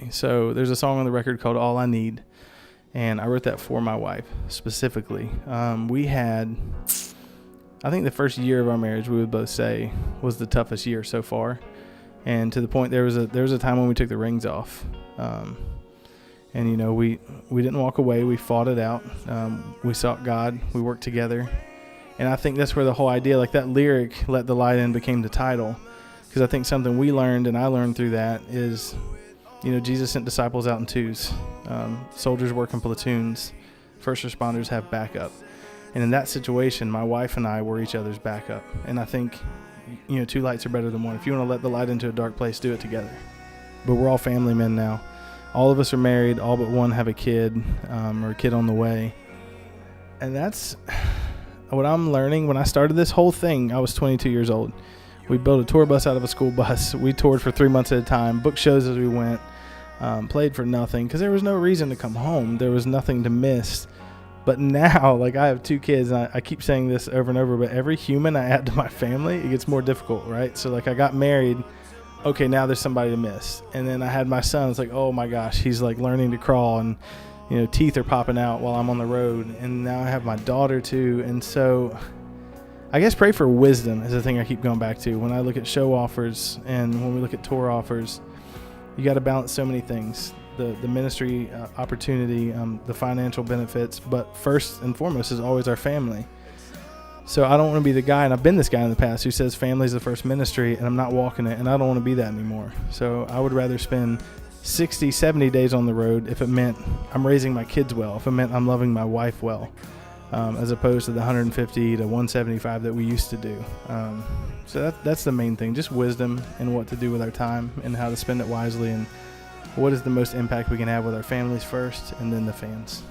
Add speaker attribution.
Speaker 1: So there's a song on the record called All I Need, and I wrote that for my wife specifically. We had, I think the first year of our marriage, we would both say, was the toughest year so far. And to the point, there was a time when we took the rings off. And, you know, we didn't walk away. We fought it out. We sought God. We worked together. And I think that's where the whole idea, like that lyric, "Let the Light In," became the title. Because I think something we learned, and I learned through that, is, you know, Jesus sent disciples out in twos. Soldiers work in platoons. First responders have backup. And in that situation, my wife and I were each other's backup. And I think, you know, two lights are better than one. If you want to let the light into a dark place, do it together. But we're all family men now. All of us are married. All but one have a kid, or a kid on the way. And that's what I'm learning. When I started this whole thing, I was 22 years old. We built a tour bus out of a school bus. We toured for 3 months at a time, booked shows as we went, played for nothing because there was no reason to come home. There was nothing to miss. But now, like, I have two kids, and I keep saying this over and over, but every human I add to my family, it gets more difficult, right? So, like, I got married. Okay, now there's somebody to miss. And then I had my son. It's like, oh my gosh, he's like learning to crawl, and, you know, teeth are popping out while I'm on the road. And now I have my daughter too. And so I guess pray for wisdom is the thing I keep going back to. When I look at show offers and when we look at tour offers, you got to balance so many things. The ministry opportunity, the financial benefits, but first and foremost is always our family. So I don't want to be the guy, and I've been this guy in the past, who says family is the first ministry, and I'm not walking it, and I don't want to be that anymore. So I would rather spend 60, 70 days on the road if it meant I'm raising my kids well, if it meant I'm loving my wife well, as opposed to the 150 to 175 that we used to do. So that's the main thing, just wisdom and what to do with our time and how to spend it wisely, and what is the most impact we can have with our families first and then the fans.